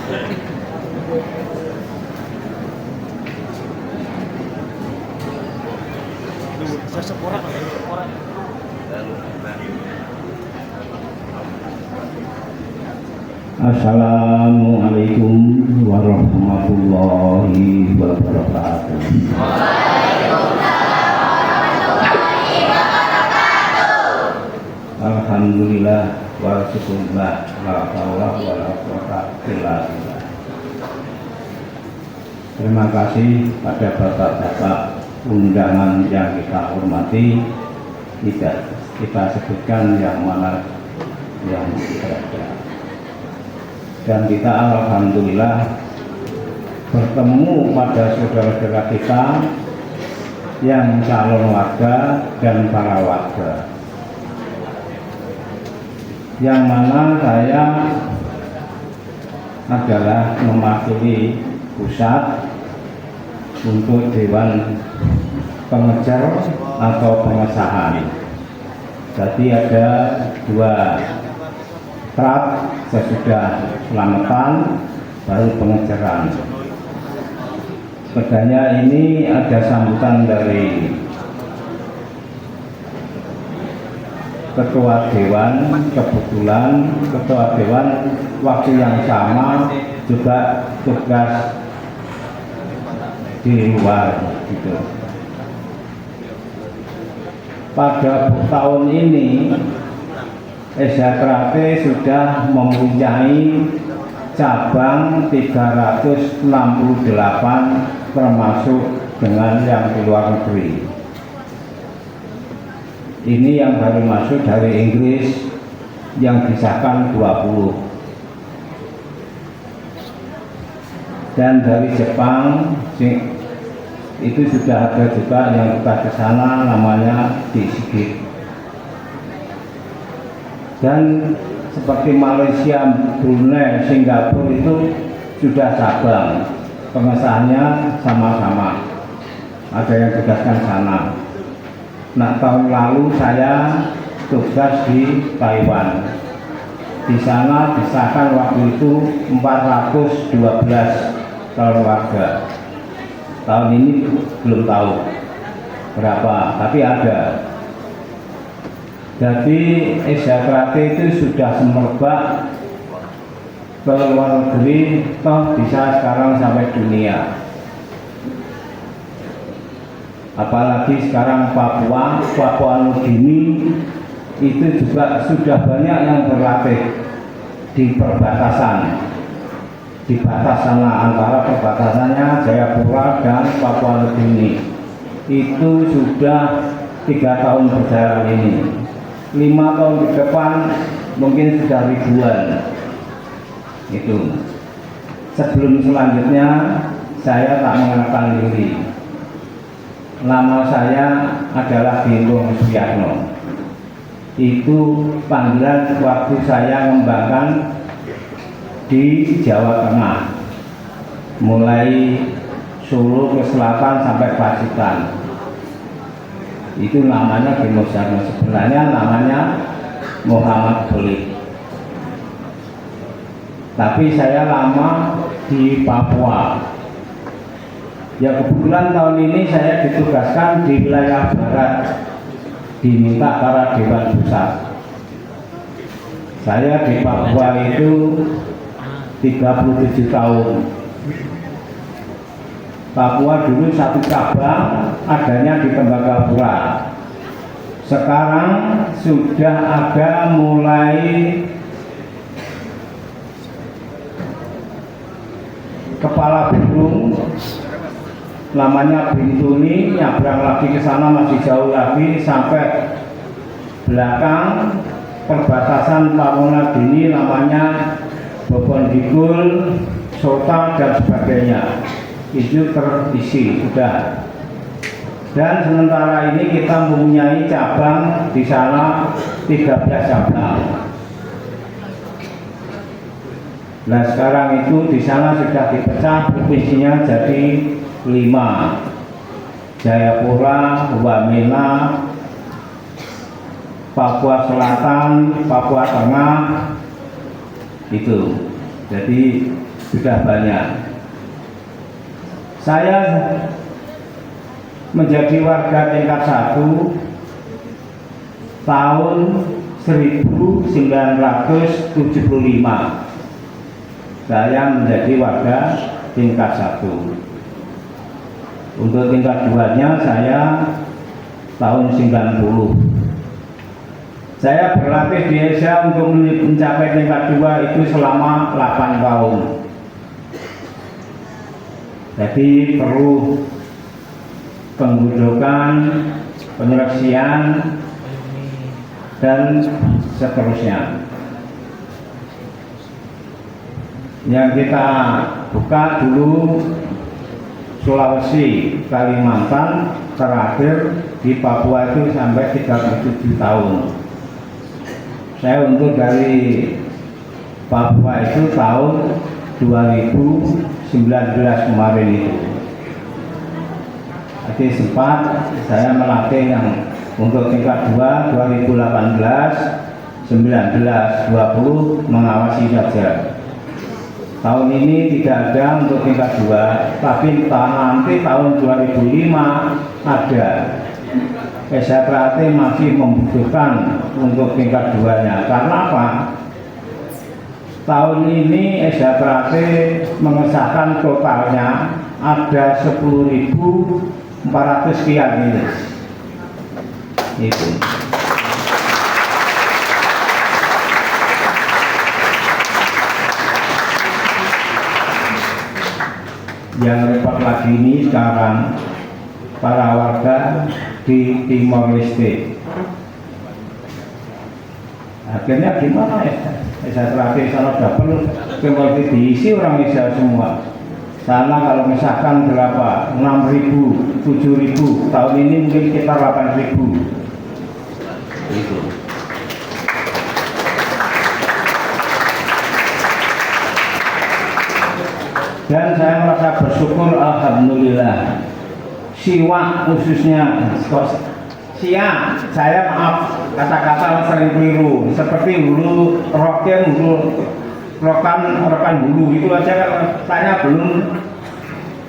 Assalamualaikum warahmatullahi wabarakatuh. Alhamdulillah wa syukurlah la haula wala quwwata illa billah. Terima kasih pada bapak-bapak undangan yang kita hormati. Tidak kita sebutkan yang mana yang berada. Dan kita alhamdulillah bertemu pada saudara-saudara kita yang calon warga dan para warga, yang mana saya adalah mewakili pusat untuk Dewan Pengejar atau pengesahan. Jadi ada dua trap, sesudah selamatan baru pengejaran. Pedanya ini ada sambutan dari Ketua Dewan. Kebetulan Ketua Dewan waktu yang sama juga tugas di luar gitu. Pada tahun ini Esakrate sudah mempunyai cabang 368 termasuk dengan yang di luar negeri. Ini yang baru masuk dari Inggris yang disahkan 20. Dan dari Jepang itu sudah ada juga yang kita ke sana, namanya di Sigit. Dan seperti Malaysia, Brunei, Singapura itu sudah cabang, pengesahannya sama-sama, ada yang tugaskan sana. Nah, tahun lalu saya tugas di Taiwan. Di sana disahkan waktu itu 412 calon warga. Tahun ini belum tahu berapa, tapi ada. Jadi Esakrate itu sudah semerbak ke luar negeri, toh bisa sekarang sampai dunia. Apalagi sekarang Papua Nugini itu juga sudah banyak yang berlatih di perbatasan, di batas sana antara perbatasannya Jayapura dan Papua Nugini. Itu sudah 3 tahun berjalan ini. 5 tahun ke depan mungkin sudah ribuan. Itu. Sebelum selanjutnya saya tak mengenalkan diri. Nama saya adalah Gendong Suyatno. Itu panggilan waktu saya mengembangkan di Jawa Tengah, mulai Solo ke selatan sampai Pacitan. Itu namanya Gendong Suyatno. Sebenarnya namanya Muhammad Bolik. Tapi saya lama di Papua. Ya kebetulan tahun ini saya ditugaskan di wilayah barat, diminta para Dewan Pusat. Saya di Papua itu 37 tahun. Papua dulu satu cabang adanya di Tembagapura. Sekarang sudah ada mulai kepala burung, namanya Bintuni, nyabrang lagi ke sana masih jauh lagi sampai belakang perbatasan Papua Nugini, namanya Bobondikul, Sota dan sebagainya. Itu terisi sudah. Dan sementara ini kita mempunyai cabang di sana 13 cabang. Nah sekarang itu di sana sudah dipecah provinsinya jadi 5. Jayapura, Wamena, Papua Selatan, Papua Tengah, itu. Jadi sudah banyak. Saya menjadi warga tingkat 1 tahun 1975. Saya menjadi warga tingkat 1. Untuk tingkat 2-nya saya tahun 90. Saya berlatih di Asia untuk mencapai tingkat 2 itu selama 8 tahun. Jadi perlu penggodokan, penyeleksian, dan seterusnya. Yang kita buka dulu Sulawesi, Kalimantan, terakhir di Papua itu sampai 37 tahun. Saya untuk dari Papua itu tahun 2019 kemarin itu. Jadi sempat saya melatih yang untuk tingkat 2 2018, 19, 20 mengawasi saja. Tahun ini tidak ada untuk tingkat 2, tapi nanti tahun 2005 ada. SHTRAT masih membutuhkan untuk tingkat 2-nya. Karena apa? Tahun ini SHTRAT mengesahkan totalnya ada 10.400 sekian ini. Itu. Yang repot lagi ini sekarang para warga di Timor Leste. Akhirnya gimana ya? Saya terakhir sana dapur Timor Leste diisi orang Indonesia semua. Sana kalau misalkan berapa? 6.000, 7.000. Tahun ini mungkin sekitar 8.000. Itu. Dan saya merasa bersyukur, alhamdulillah. Siwak khususnya, siap. Saya maaf kata-kata sering keliru. Seperti hulu roken, hulu rokan hulu itu aja saya belum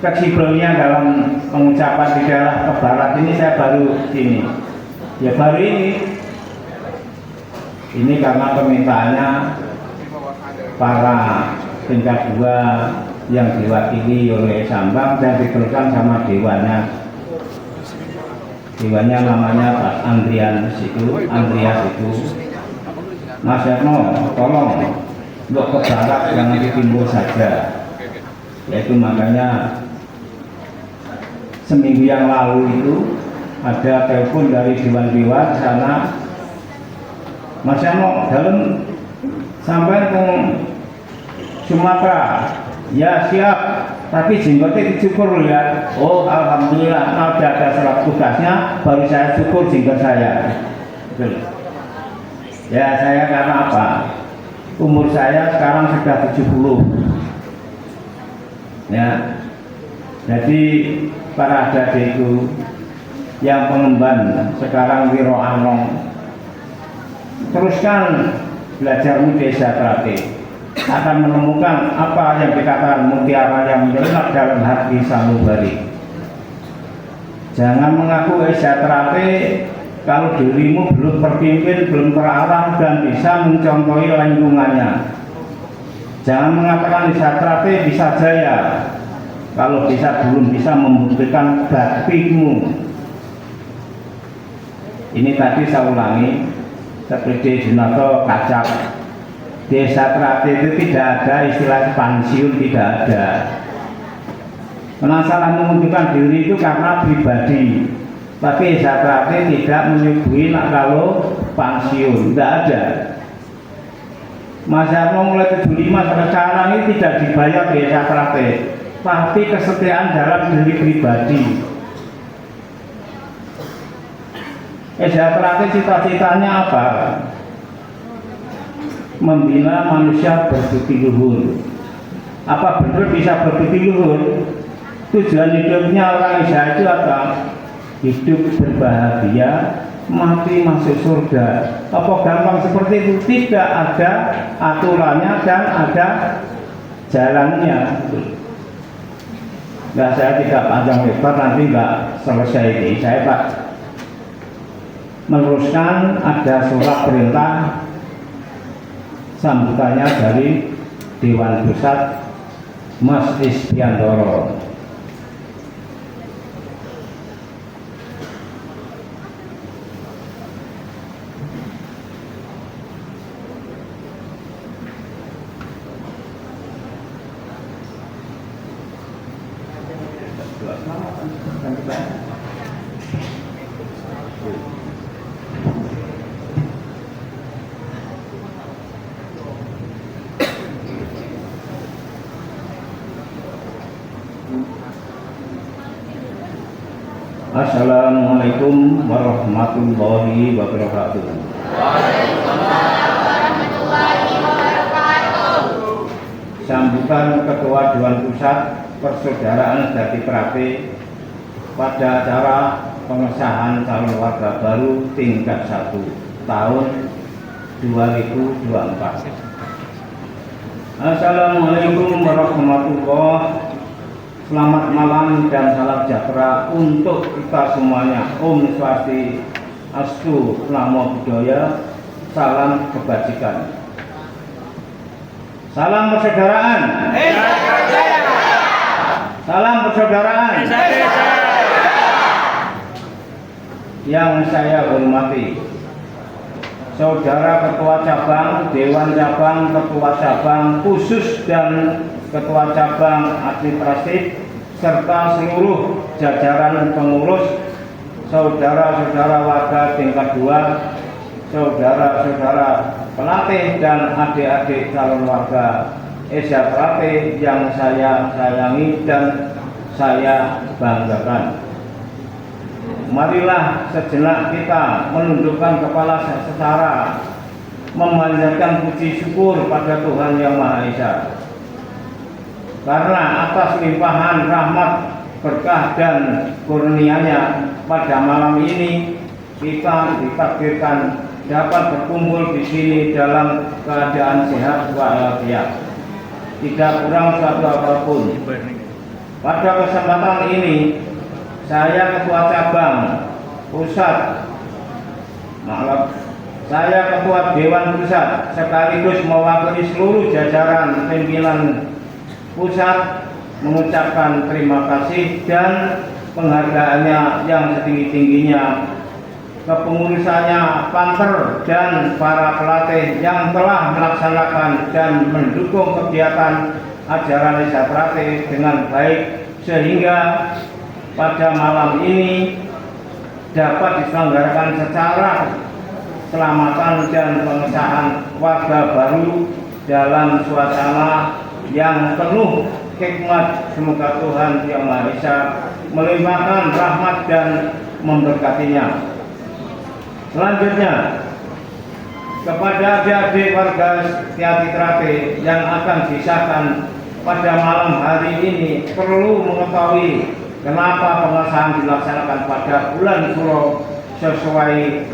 fleksibelnya dalam pengucapan di daerah ke barat ini. Saya baru ini. Ya baru ini. Ini karena permintaannya para tingkat 2 yang diwakili oleh Sambang dan diteruskan sama dewannya. Dewannya namanya Pak Andrias itu. Mas Yatno, tolong untuk ke barat jangan di timur saja. Yaitu makanya seminggu yang lalu itu ada telepon dari dewan-dewan sana. Mas Yatno dalam sampai ke Sumatera. Ya siap, tapi jenggotnya dicukur ya. Oh alhamdulillah, kalau ada surat tugasnya baru saya cukur jenggot saya. Betul. Ya saya karena apa? Umur saya sekarang sudah 70. Ya. Jadi para adikku yang pengemban sekarang Wiro Anong, teruskan belajar Desa Trate. Akan menemukan apa yang dikatakan mutiara yang menyelinap dalam hati sanubari. Jangan mengaku SHTRAT kalau dirimu belum terpimpin, belum terarah dan bisa mencontohi lingkungannya. Jangan mengatakan SHTRAT bisa jaya kalau belum bisa membuktikan baktimu. Ini tadi saya ulangi seperti Junarto Kacak. Desa Trate itu tidak ada istilah pensiun, tidak ada. Penasaran mengundurkan diri itu karena pribadi, tapi Desa Trate tidak menyebutkan kalau pensiun, tidak ada. Mas Yatno mulai 75 sampai sekarang ini tidak dibayar Desa Trate, tapi kesetiaan dalam diri pribadi. Desa Trate cita-citanya apa? Membina manusia berbudi luhur. Apa benar bisa berbudi luhur? Tujuan hidupnya orang Indonesia itu apa? Hidup berbahagia, mati masuk surga. Apa gampang seperti itu? Tidak, ada aturannya dan ada jalannya. Nah, saya tidak panjang lebar, nanti nggak selesai ini. Saya Pak meneruskan, ada surat perintah sambutannya dari Dewan Pusat Mas Isbiantoro. Assalamualaikum warahmatullahi wabarakatuh. Sambutan Ketua Dewan Pusat Persaudaraan Jati Prate pada acara pengesahan calon warga baru tingkat 1 tahun 2024. Assalamualaikum warahmatullahi wabarakatuh. Selamat malam dan salam sejahtera untuk kita semuanya. Om Swastiastu, Namo Buddhaya, salam kebajikan, salam persaudaraan, salam persaudaraan. Yang saya hormati Saudara Ketua Cabang, Dewan Cabang, Ketua Cabang Khusus dan Ketua Cabang Administratif serta seluruh jajaran pengurus, saudara-saudara warga tingkat 2, saudara-saudara pelatih dan adik-adik calon warga Esa Prate yang saya sayangi dan saya banggakan. Marilah sejenak kita menundukkan kepala secara memanjatkan puji syukur pada Tuhan Yang Maha Esa. Karena atas limpahan rahmat, berkah dan kurnia-Nya pada malam ini kita ditakdirkan dapat berkumpul di sini dalam keadaan sehat walafiat, tidak kurang suatu apapun. Pada kesempatan ini saya Ketua Cabang Pusat, saya Ketua Dewan Pusat sekaligus mewakili seluruh jajaran pimpinan pusat mengucapkan terima kasih dan penghargaannya yang setinggi-tingginya kepengurusannya Panter dan para pelatih yang telah melaksanakan dan mendukung kegiatan ajaran Esa Prate dengan baik sehingga pada malam ini dapat diselenggarakan secara keselamatan dan pengesahan warga baru dalam suasana yang penuh hikmat. Semoga Tuhan Yang Maha Esa melimpahkan rahmat dan memberkatinya. Selanjutnya, kepada adik-adik warga Jati Prate yang akan disahkan pada malam hari ini perlu mengetahui kenapa pengesahan dilaksanakan pada bulan Suro sesuai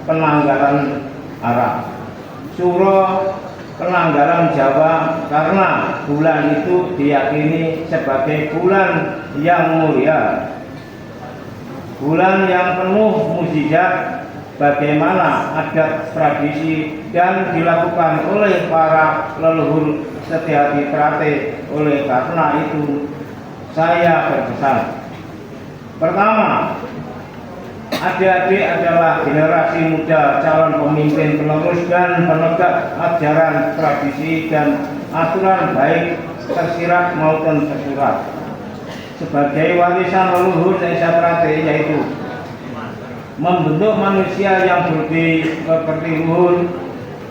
penanggalan Arab. Suro penanggalan Jawa karena bulan itu diyakini sebagai bulan yang mulia, bulan yang penuh mukjizat bagaimana adat tradisi dan dilakukan oleh para leluhur Setia Prate. Oleh karena itu saya berpesan, pertama, adik-adik adalah generasi muda calon pemimpin penerus dan penegak ajaran tradisi dan aturan baik tersirat maupun tersurat sebagai warisan leluhur Esa Prate, yaitu membentuk manusia yang budi pekerti luhur,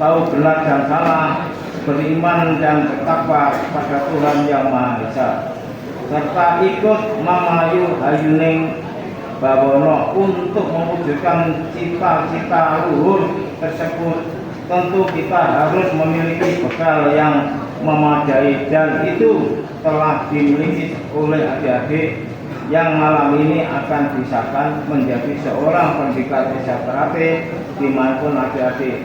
tahu benar dan salah, beriman dan bertakwa pada Tuhan Yang Maha Esa, serta ikut mamayu hayuning bawono untuk mewujudkan cita-cita luhur tersebut. Tentu kita harus memiliki bekal yang memadai dan itu telah dimiliki oleh adik-adik yang malam ini akan disahkan menjadi seorang pendidikan Esa Prate dimanapun adik-adik.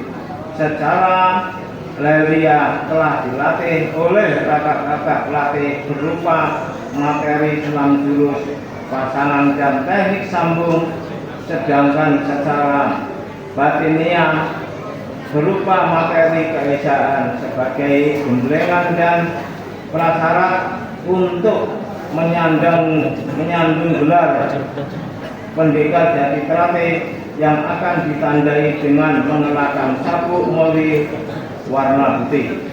Secara Lelia telah dilatih oleh kakak-kakak pelatih berupa materi senam jurus, pasangan dan teknik sambung, sedangkan secara batiniah berupa materi keesaan sebagai gemblengan dan prasyarat untuk menyandung gelar pendekar jati teratai yang akan ditandai dengan mengenakan sabuk moli warna putih.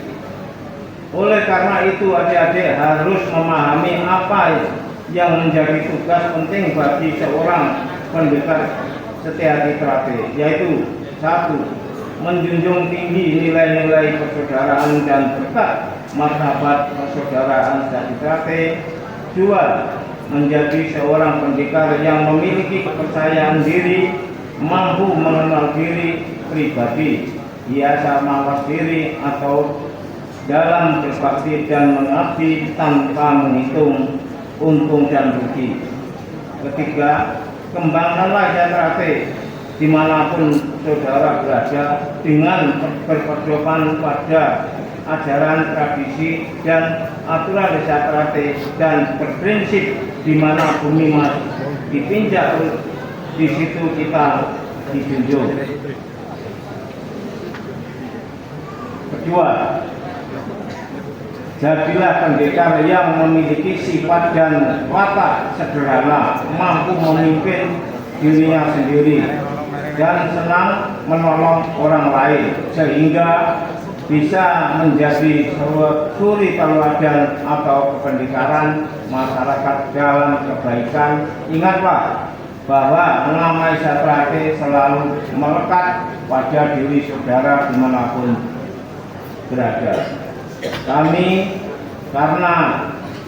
Oleh karena itu adik-adik harus memahami apa yang menjadi tugas penting bagi seorang pendekar setiati teratai, yaitu 1. Menjunjung tinggi nilai-nilai persaudaraan dan berkat martabat persaudaraan jati teratai. 2. Menjadi seorang pendekar yang memiliki kepercayaan diri, mampu mengenal diri pribadi, biasa mawas diri atau dalam berbakti dan mengabdi tanpa menghitung untung dan rugi. 3. Kembangkanlah jati teratai dimanapun saudara berada dengan berpedoman pada ajaran, tradisi, dan aturan desa teratai dan berprinsip di mana bumi mas dipinjak, di situ kita dijunjung. Kedua, jadilah pendekar yang memiliki sifat dan watak sederhana, mampu memimpin dirinya sendiri dan senang menolong orang lain sehingga bisa menjadi suri teladan atau kependekaran masyarakat dalam kebaikan. Ingatlah bahwa nama jati teratai selalu melekat pada diri saudara dimanapun berada. Karena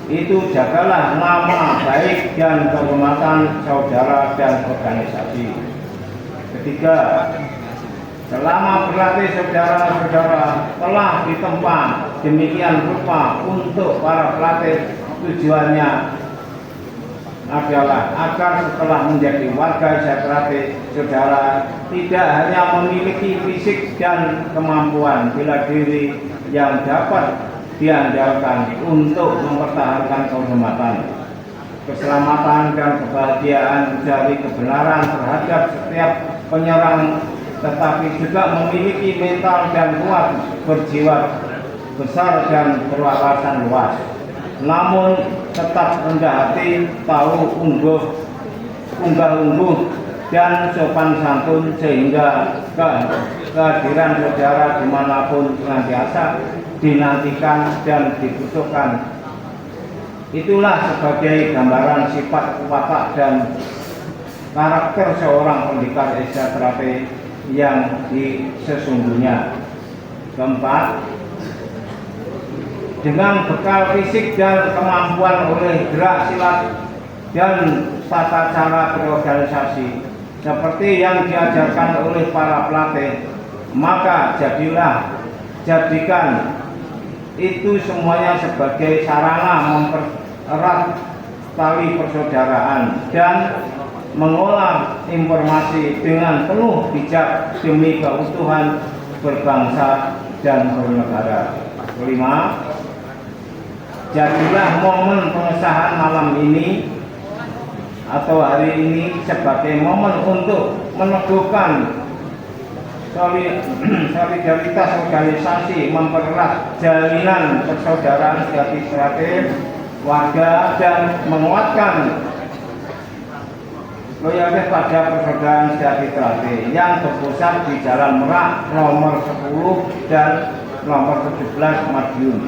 itu jagalah nama baik dan kehormatan saudara dan organisasi. Ketiga, selama berlatih saudara-saudara telah ditempa demikian rupa untuk para pelatih, tujuannya adalah agar setelah menjadi warga jati teratai, saudara tidak hanya memiliki fisik dan kemampuan bela diri yang dapat diandalkan untuk mempertahankan kehormatan, keselamatan dan kebahagiaan dari kebenaran terhadap setiap penyerang, tetapi juga memiliki mental dan kuat, berjiwa besar dan berwawasan luas, namun tetap rendah hati, tahu unggah-ungguh dan sopan santun, sehingga kehadiran saudara dimanapun senantiasa dinantikan dan dibutuhkan. Itulah sebagai gambaran sifat, watak, dan karakter seorang pendekar jati teratai yang sesungguhnya. Keempat, dengan bekal fisik dan kemampuan oleh gerak silat dan tata cara berorganisasi seperti yang diajarkan oleh para pelatih, maka jadikan itu semuanya sebagai sarana mempererat tali persaudaraan dan mengolah informasi dengan penuh bijak demi keutuhan berbangsa dan bernegara. Kelima, jadilah momen pengesahan malam ini atau hari ini sebagai momen untuk meneguhkan solidaritas organisasi, mempererat jalinan persaudaraan jati teratai warga dan menguatkan loyalitas pada persaudaraan jati teratai yang berpusat di Jalan Merak nomor 10 dan nomor 17 Madiun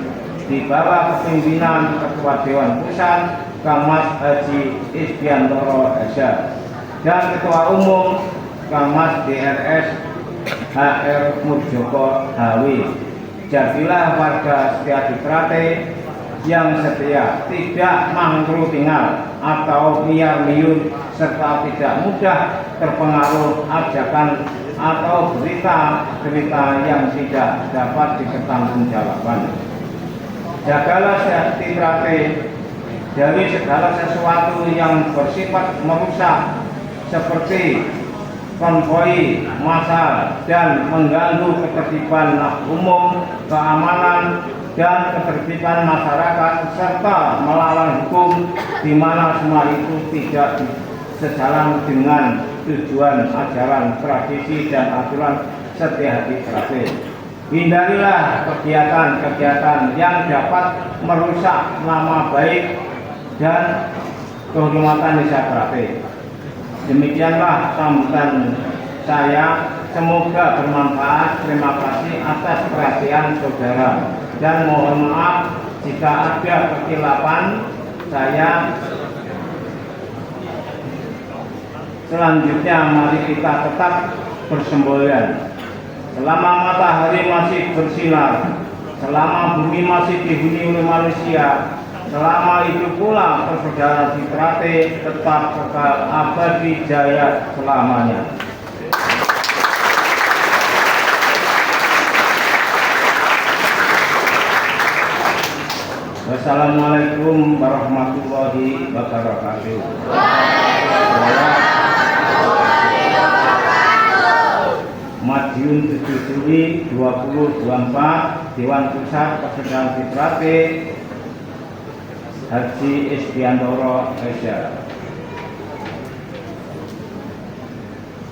di bawah kepimpinan Ketua Dewan Pusat Kamas Haji Isbiantoro Esa dan Ketua Umum Kamas DRS HR Murjoko Hawi. Jadilah warga jati teratai yang setia, tidak mangkru tinggal atau miar miyun, serta tidak mudah terpengaruh ajakan atau berita-berita yang tidak dapat dipertanggungjawabkan. Jagalah jati teratai dari segala sesuatu yang bersifat merusak seperti konvoi massal dan mengganggu ketertiban umum, keamanan dan ketertiban masyarakat serta melawan hukum, di mana semua itu tidak sejalan dengan tujuan ajaran tradisi dan aturan setiahati terakhir. Hindarilah kegiatan-kegiatan yang dapat merusak nama baik dan kehormatan desa Terakhir. Demikianlah sambutan saya, semoga bermanfaat. Terima kasih atas perhatian saudara dan mohon maaf jika ada kekeliruan saya. Selanjutnya mari kita tetap bersemboyan. Selama matahari masih bersinar, selama bumi masih dihuni oleh manusia, selama itu pula persaudaraan Citrate tetap kekal abadi jaya selamanya. Wassalamualaikum warahmatullahi wabarakatuh. Madiun 7 Juli 2024, Dewan Pusat Persaudaraan Citrate, Haji Isdiantoro Eza.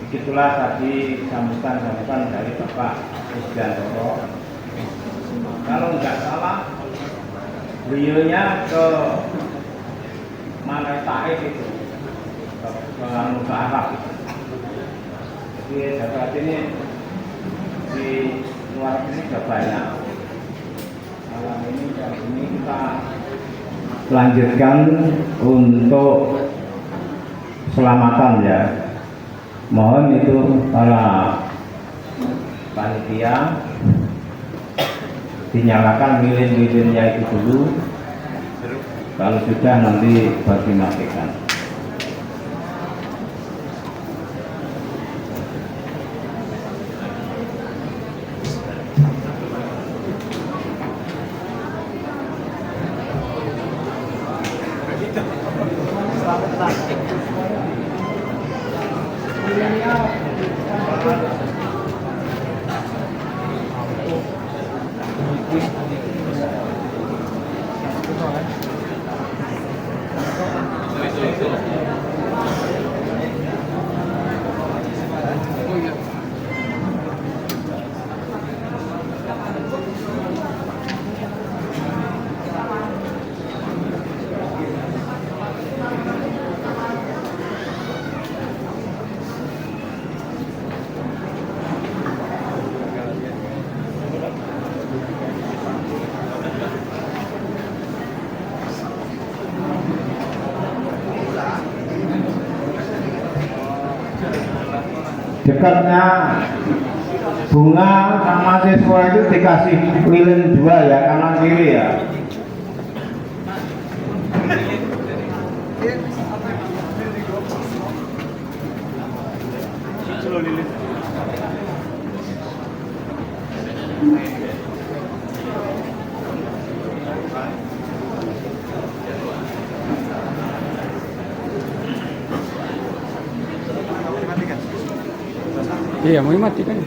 Begitulah tadi sambutan dari Bapak Isdiantoro. Kalau nggak salah, beliaunya ke mana Taif itu, ke Arab. Jadi saat ini di luar ini sudah banyak. Malam ini kita lanjutkan untuk selamatan ya. Mohon itu para panitia dinyalakan lilin-lilinnya itu dulu. Kalau sudah nanti baru dimatikan. Dekatnya bunga sama siswa itu dikasih lilin 2 ya, kanan kiri ya. Iya, mau matikan.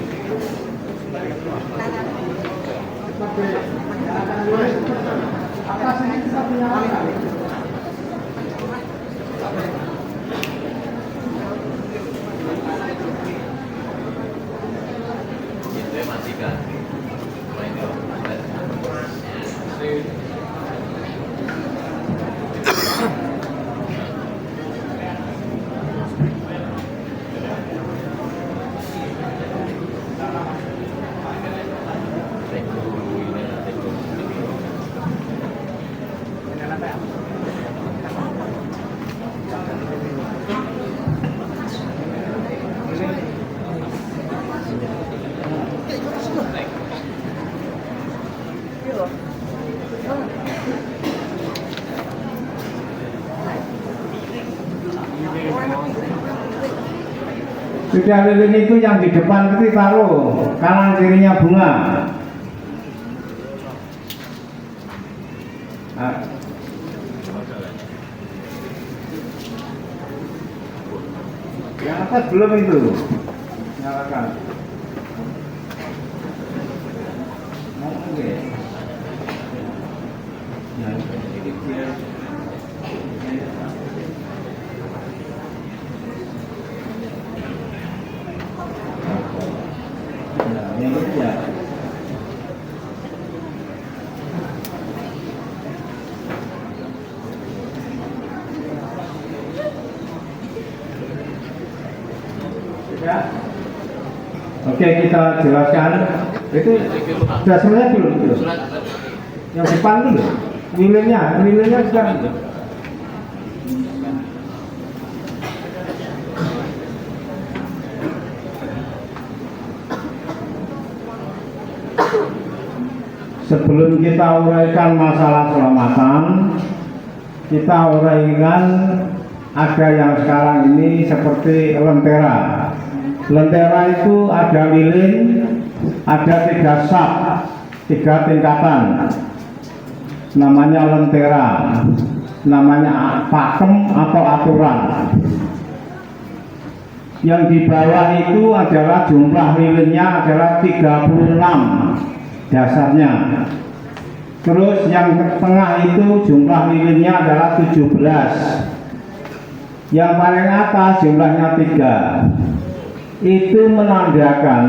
Sudah lilin itu yang di depan itu taruh, kanan kirinya bunga. Nah. Yang atas belum itu. Nyalakan. Oke. Nah, ini dia. Nah, yang ketiga. Ya. Oke, kita jelaskan. Itu sudah selesai belum? Yang depan dulu. Nilainya sekarang. Sebelum kita uraikan masalah selamatan, kita uraikan ada yang sekarang ini seperti lentera. Lentera itu ada lilin, ada 3 sub, 3 tingkatan. Namanya lentera, namanya pakem atau aturan. Yang di bawah itu adalah jumlah lilinnya adalah 36 dasarnya. Terus yang ke tengah itu jumlah lilinnya adalah 17. Yang paling atas jumlahnya 3. Itu menandakan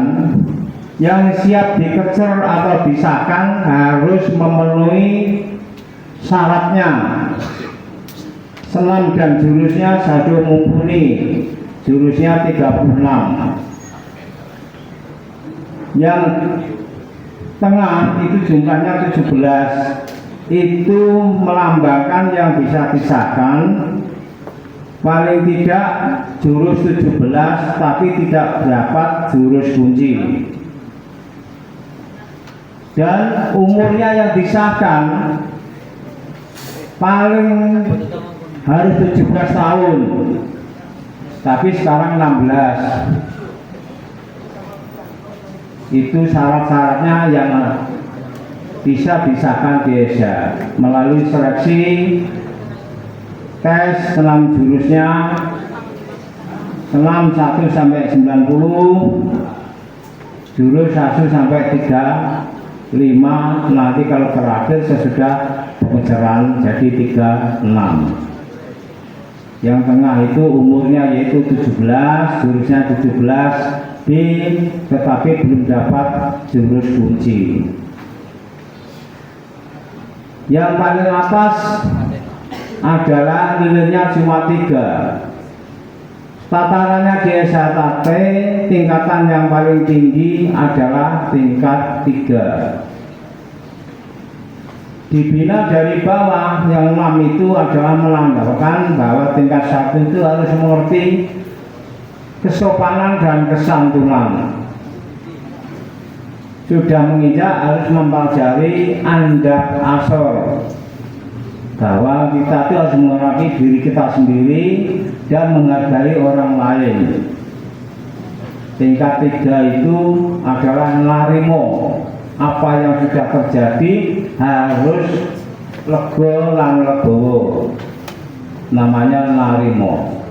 yang siap dikecer atau disahkan harus memenuhi syaratnya. Senam dan jurusnya satu mumpuni, jurusnya 36. Yang tengah itu jumlahnya 17. Itu melambangkan yang bisa disahkan paling tidak jurus 17 tapi tidak dapat jurus kunci. Dan umurnya yang disahkan paling harus 17 tahun, tapi sekarang 16. Itu syarat-syaratnya yang bisa disahkan di ESA melalui seleksi, tes senam jurusnya, senam 1 sampai 90, jurus 1 sampai 35, nanti kalau terakhir sesudah pengejaran jadi 36. Yang tengah itu umurnya yaitu 17, jurusnya 17B, tetapi belum dapat jurus kunci. Yang paling atas adalah nilainya cuma 3. Tatarannya di SHT, tingkatan yang paling tinggi adalah tingkat 3. Dibina dari bawah, yang 6 itu adalah melambangkan bahwa tingkat 1 itu harus mengerti kesopanan dan kesantunan. Sudah menginjak harus mempelajari andap asor, bahwa kita itu harus mengenali diri kita sendiri dan menghargai orang lain. Tingkat 3 itu adalah narimo, apa yang sudah terjadi harus lego lan legowo, namanya narimo.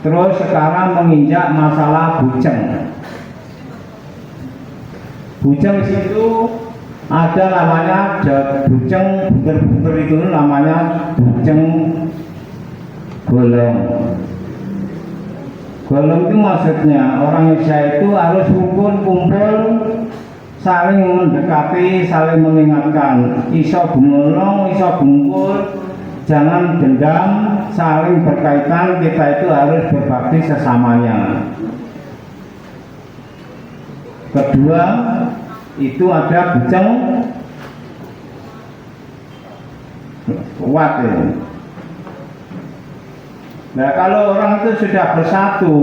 Terus sekarang menginjak masalah bujeng. Bujeng situ ada namanya bujeng buger-buger, itu namanya bujeng golong. Golong itu maksudnya orang Indonesia itu harus kumpul saling mendekati, saling mengingatkan, iso gumulong, iso bungkul, jangan dendam, saling berkaitan. Kita itu harus berbakti sesamanya. Kedua itu ada bujeng kuat ya. Nah, kalau orang itu sudah bersatu,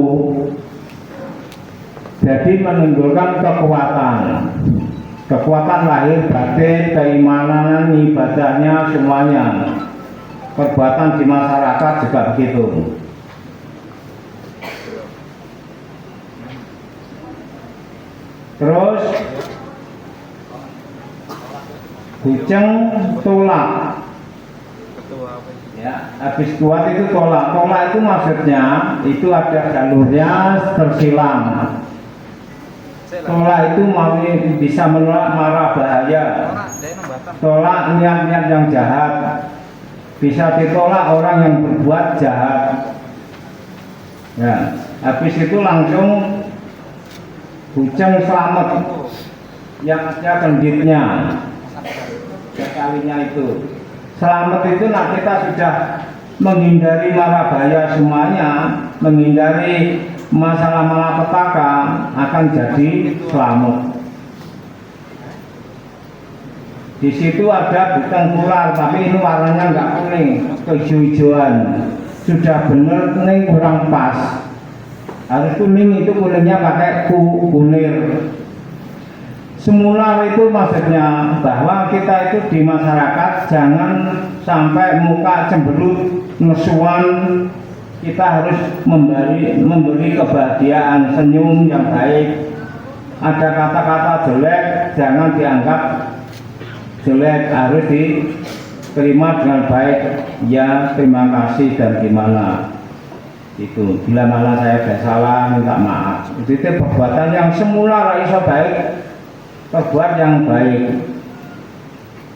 jadi menimbulkan kekuatan lahir batin, keimanan, ibadahnya, semuanya. Perbuatan di masyarakat juga begitu. Terus bujeng tulak. Ya, habis kuat itu tolak. Tolak itu maksudnya itu ada jalurnya tersilang. Tolak itu mau bisa menolak mara bahaya. Tolak niat-niat yang jahat. Bisa ditolak orang yang berbuat jahat. Ya, habis itu langsung bujeng selamat yang ada kenditnya. Sekalinya itu. Selamat itu nah kita sudah menghindari mara bahaya semuanya, menghindari masalah malapetaka akan jadi selamat. Di situ ada bintang ular, tapi ini warnanya nggak kuning, kehijauan. Sudah benar kuning kurang pas. Harus kuning itu kuningnya pakai kunir. Semula itu maksudnya bahwa kita itu di masyarakat jangan sampai muka cemberut, nesuan. Kita harus memberi kebahagiaan, senyum yang baik. Ada kata-kata jelek jangan dianggap jelek, harus diterima dengan baik. Ya terima kasih dan gimana itu. Bila mana saya ada salah minta maaf. Itu perbuatan yang semula raiso baik, perbuat yang baik.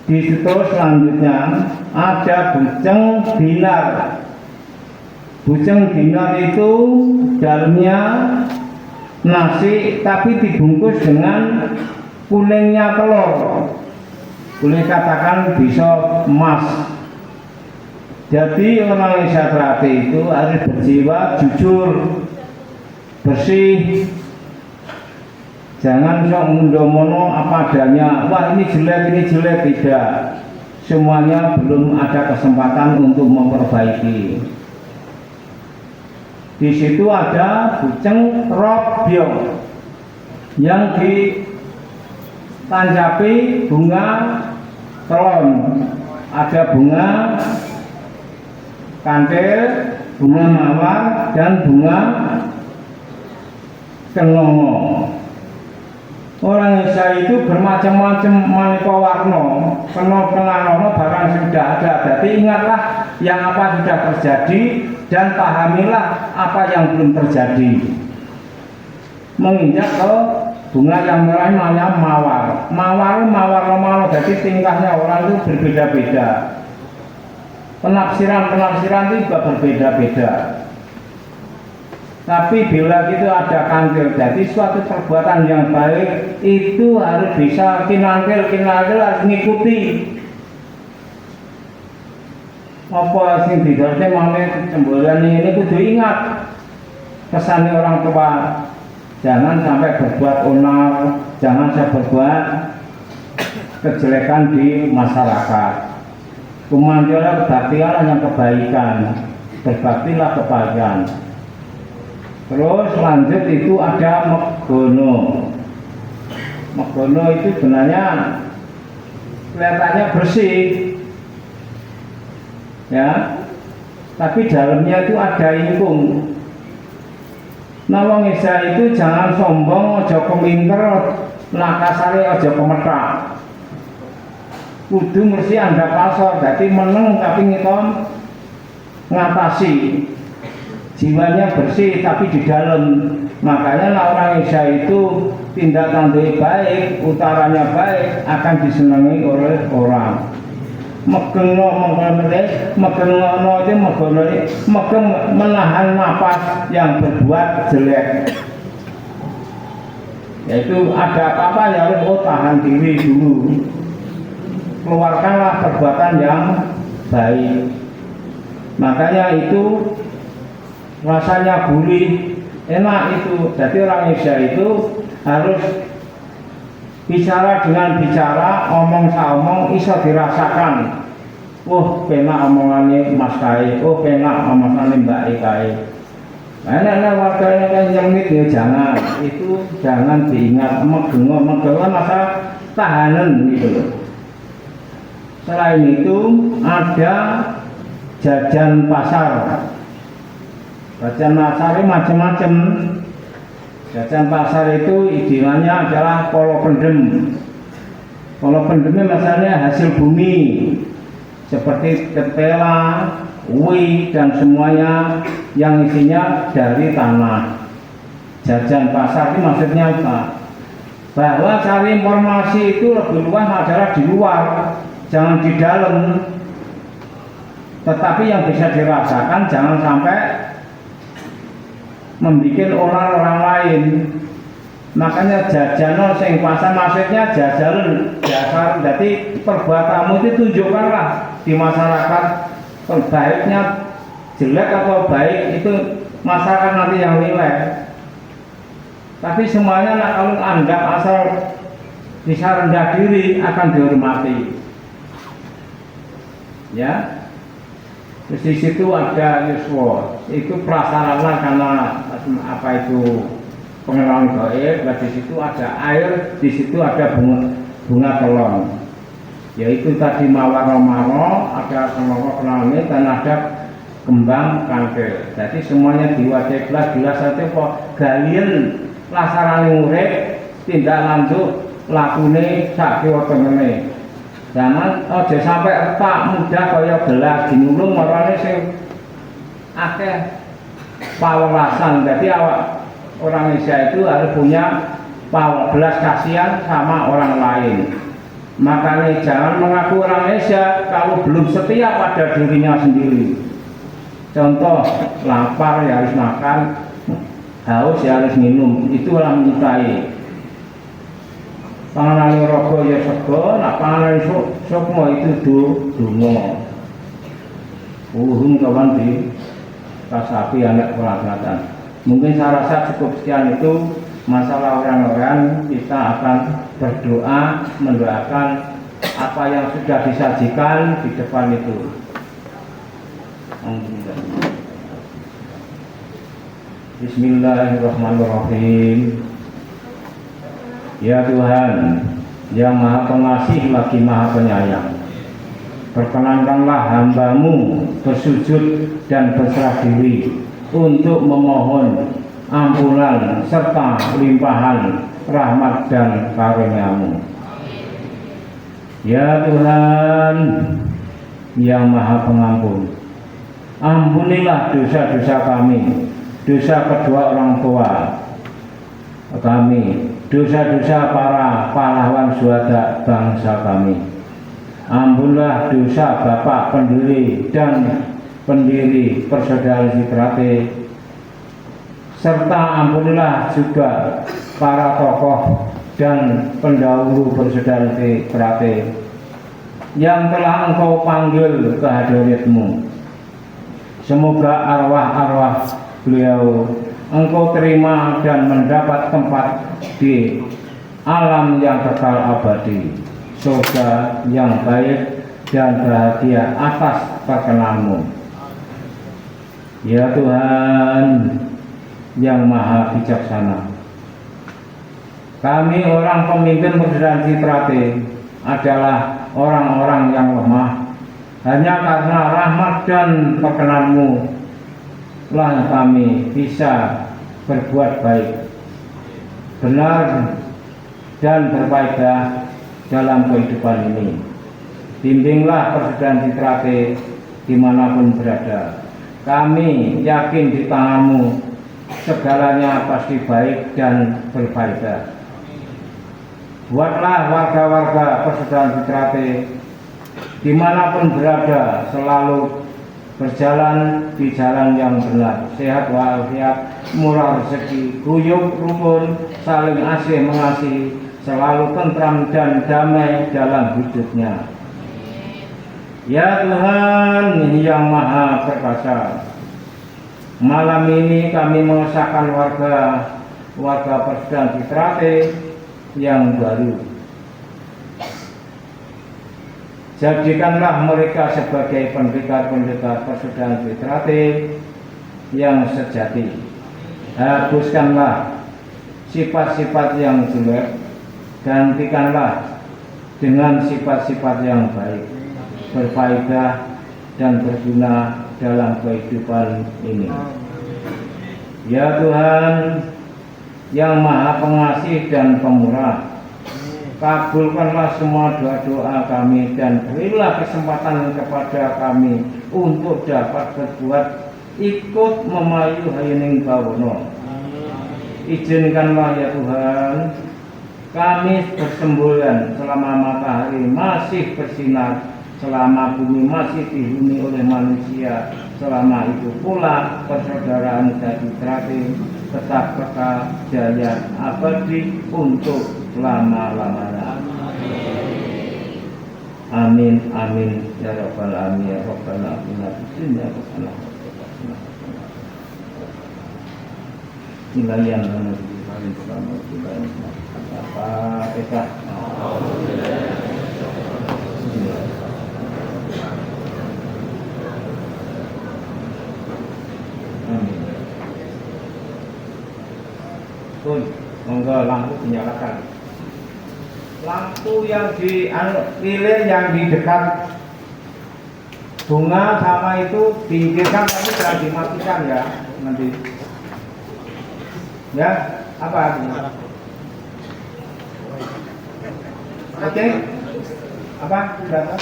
Di situ selanjutnya ada bujeng dinar. Bujeng dinar itu dalamnya nasi tapi dibungkus dengan kuningnya telur. Boleh katakan bisa emas. Jadi orang yang sehat itu harus berjiwa jujur, bersih. Jangan sok mundomono apa adanya. Wah ini jelek tidak. Semuanya belum ada kesempatan untuk memperbaiki. Di situ ada bujeng robyong yang ditanjapi bunga telon. Ada bunga kantil, bunga mawar, dan bunga kenongo. Orang Indonesia itu bermacam-macam maneka warna, kenal barang sudah ada. Jadi ingatlah yang apa sudah terjadi dan pahamilah apa yang belum terjadi. Menginjak ke bunga yang merah namanya mawar. Mawar, jadi tingkahnya orang itu berbeda-beda. Penafsiran itu juga berbeda-beda. Tapi bila itu ada kantil, jadi suatu perbuatan yang baik itu harus bisa kinantil harus ngikuti. Apa sing didorte mame cembulan ini kudu ingat pesan orang tua. Jangan sampai berbuat onar, jangan sampai berbuat kejelekan di masyarakat. Kumandala berbaktilah yang kebaikan, berbaktilah kebaikan. Terus lanjut itu ada megono. Megono itu sebenarnya kelihatannya bersih, ya, tapi dalamnya itu ada ingkung. Nawang Isa itu jangan sombong, ojo kepinter, nakasare ojo kemetak. Kudu mesti anda pasor, jadi meneng tapi ngiton ngatasi. Jiwanya bersih tapi di dalam. Makanya orang Isya itu tindak tanduk baik, utaranya baik, akan disenangi oleh orang. Megeng menahan nafas yang berbuat jelek. Yaitu ada apa-apa ya harus tahan diri dulu. Keluarkanlah perbuatan yang baik. Makanya itu rasanya gurih, enak itu. Jadi orang Indonesia itu harus bicara dengan bicara, omong saomong iso dirasakan. Oh, penak omongannya Mas Kai, oh penak omongannya Mbak Kai. Enak warganya kan nyengit ya jangan, itu jangan diingat. Megengon masa tahanan gitu loh. Selain itu ada jajan pasar. Jajan pasar itu macam-macam. Jajan pasar itu idealnya adalah polo pendem. Polo pendemnya masalahnya hasil bumi. seperti ketela, uwi, dan semuanya yang isinya dari tanah. Jajan pasar ini maksudnya apa? Bahwa cari informasi itu lebih luas adalah di luar, jangan di dalam. Tetapi yang bisa dirasakan jangan sampai membuat orang lain. Makanya jajan sing pasar maksudnya jajan dasar. Jadi perbuatanmu itu tunjukkanlah di masyarakat, baiknya jelek atau baik itu masyarakat nanti yang nilai. Tapi semuanya kalau anggap asal bisa rendah diri akan dihormati. Ya. Terus di situ ada yuswa, itu prasarana karena apa itu pengenalan gaib. Di situ ada air, di situ ada bunga telon. Yaitu tadi mawar-mawar, ada kenalnya dan ada kembang kangkil. Jadi semuanya diwajib gelas saja kok galian lasarane urip tindak lanjut lakune sak kiwa tengene. Jangan aja sampai retak mudah kaya gelas dinulung marane sing akeh pawelasan. Jadi awak orang Indonesia itu harus punya belas kasihan sama orang lain. Makanya jangan mengaku orang Indonesia kalau belum setia pada dirinya sendiri. Contoh, lapar ya harus makan, haus ya harus minum, itulah menyukai. Panganan rokok ya sego, nak panganan sukmo itu dungo. Uhum kawan di kasapi anak perangkatan. Mungkin saya rasa cukup sekian itu masalah orang-orang. Kita akan berdoa mendoakan apa yang sudah disajikan di depan itu. Bismillahirrahmanirrahim. Ya Tuhan yang Maha Pengasih lagi Maha Penyayang, perkenankanlah hamba-Mu bersujud dan berserah diri untuk memohon ampunan serta limpahan rahmat dan karunia-Mu. Ya Tuhan yang Maha Pengampun, ampunilah dosa-dosa kami, dosa kedua orang tua kami, dosa-dosa para pahlawan syuhada bangsa kami. Ampunlah dosa Bapak pendiri dan pendiri Persaudaraan Citrate, serta ampunilah juga para tokoh dan pendahulu Persaudaraan Citrate yang telah Engkau panggil ke hadirat-Mu. Semoga arwah-arwah beliau Engkau terima dan mendapat tempat di alam yang kekal abadi, surga yang baik dan bahagia atas perkenan-Mu. Ya Tuhan yang Maha Bijaksana, kami orang pemimpin Persaudaraan Citrate adalah orang-orang yang lemah. Hanya karena rahmat dan perkenan-Mu lah kami bisa berbuat baik, benar dan berfaedah dalam kehidupan ini. Bimbinglah Persaudaraan Citrate dimanapun berada. Kami yakin di tangan-Mu segalanya pasti baik dan berfaedah. Buatlah warga-warga Persaudaraan Citrate dimanapun berada selalu berjalan di jalan yang benar, sehat walafiat, murah rezeki, guyup rukun, saling asih mengasihi, selalu tentram dan damai dalam hidupnya. Ya Tuhan yang Maha Perkasa, malam ini kami mengesahkan warga Persaudaraan Citrate yang baru. Jadikanlah mereka sebagai pendekar-pendekar Persaudaraan Citrate yang sejati. Hapuskanlah sifat-sifat yang jelek, gantikanlah dengan sifat-sifat yang baik, berfaedah dan berguna dalam kehidupan ini. Ya Tuhan yang Maha Pengasih dan Pemurah, kabulkanlah semua doa-doa kami dan berilah kesempatan kepada kami untuk dapat berbuat ikut memayu hayuning bawono. Izinkanlah ya Tuhan kami bersemboyan selama matahari masih bersinar, selama bumi masih dihuni oleh manusia, selama itu pula persaudaraan jadi terati tetap kekal jaya abadi untuk selama-lamanya. Amin amin ya rabbal alamin ya rabbal alamin ya rabbal alamin. Ilayan apa kita pun monggo lampu dinyalakan. Lampu yang di lilin yang di dekat bunga sama itu diinginkan tapi jangan dimatikan ya nanti. Ya, apa artinya? Oke, apa? Berapa?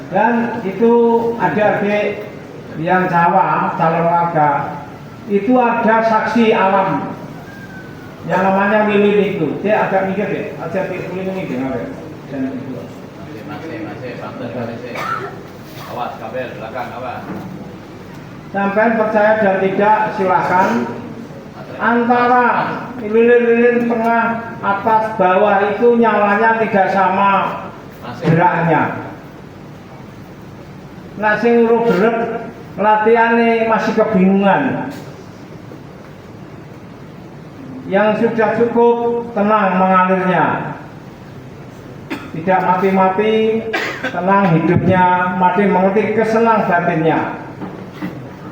Dan itu adik-adik yang Jawa, calon warga, itu ada saksi alam yang namanya lilin itu. Dia agak mikir deh, aja pilih ini dengar ya. Dan itu. Masih, awas kabel belakang apa? Sampai percaya dan tidak silakan. Antara lilin-lilin tengah, atas, bawah itu nyalanya tidak sama geraknya. Nah sing urut-urut latihannya masih kebingungan. Yang sudah cukup tenang mengalirnya, tidak mati-mati, tenang hidupnya, mati mengerti kesenang batinnya.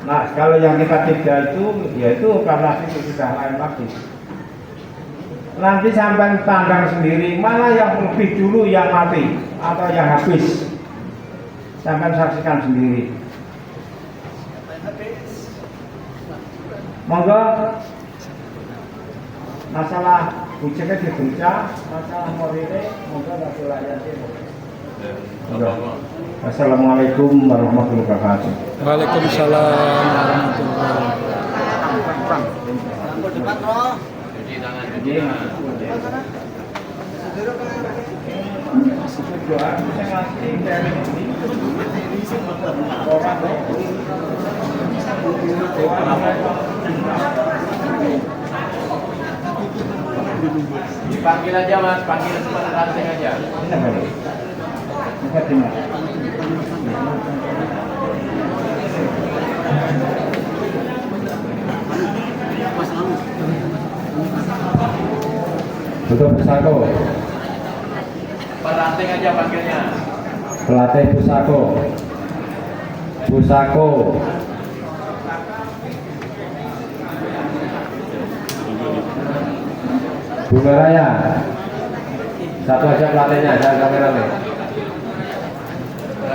Nah kalau yang kita tiga itu, yaitu karena itu sudah lain lagi. Nanti sampai pandang sendiri mana yang lebih dulu yang mati atau yang habis. Sampai saksikan sendiri. Monggo masalah ujiannya dibaca, masalah morile, monggo nggak layani. Assalamualaikum warahmatullahi wabarakatuh. Waalaikumsalam warahmatullahi Panggil aja mas, panggil semua ranting aja. Betul Pusako. Ranting aja panggilnya. Pelatih Pusako. Pusako. Bunga Raya. Satu aja pelatihnya, jangan kamera.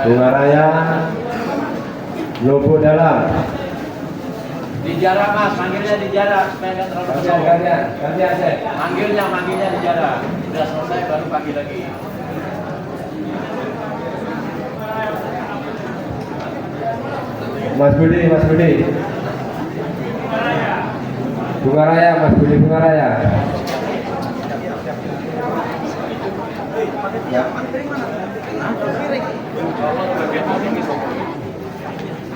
Bunga Raya. Lobo dalam. Di jarak mas, panggilnya di jarak supaya nggak terlalu jauh. Ganti aja. Manggilnya di jarak. Sudah selesai baru panggil lagi. Mas Budi. Bunga Raya, Mas Budi Bunga Raya.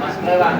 Mas lewat.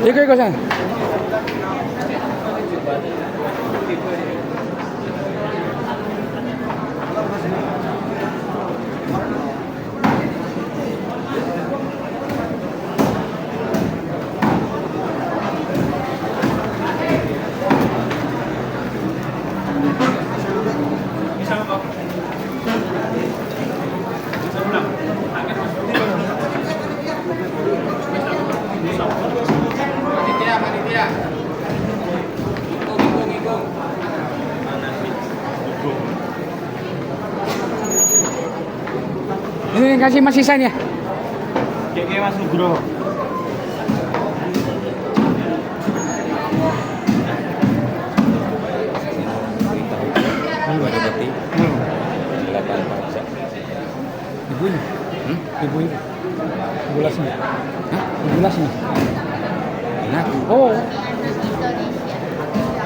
Ikut ikut sana. Panitia. Ngikung. Ini kasih Mas Isan ya. Oke, Mas Nugroho. Dua roti, 8 pajak. Ibunya. Ibunya. Bulasnya. Hah? Bulasnya. Enak. Oh.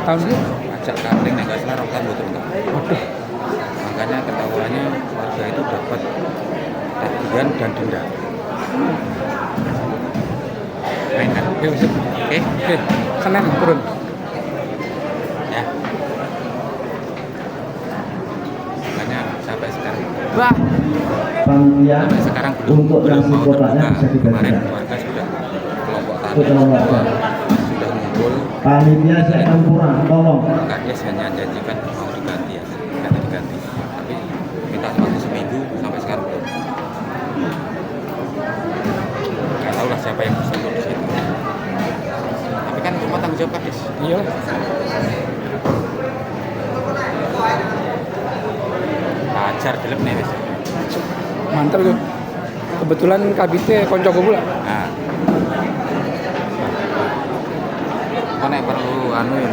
Tahun ini. Pajak kapling nek gak salah rokan betul-betul. Waduh. Makanya ketahuannya warga itu dapat tagihan dan denda. Main kan? Ya, sip. Oke. Oke, Senin turun. Ya. Makanya sampai sekarang Wah. Panitia sampai sekarang belum untuk nasi mau kotaknya terbuka. bisa Kemarin dibagikan. warga sudah kelompok Itu tani tolong warga. sudah ngumpul. Panitia saya kurang, tolong. Kades hanya janjikan mau diganti ya, nanti diganti. Tapi minta waktu seminggu sampai sekarang belum. Nggak tahu lah siapa yang bisa di situ. Tapi kan cuma tanggung jawab kades. Iya. Ajar gelap nih wis. Mantap tuh. Kebetulan kabite koncoku pula. Nah. Kok nek perlu anu ya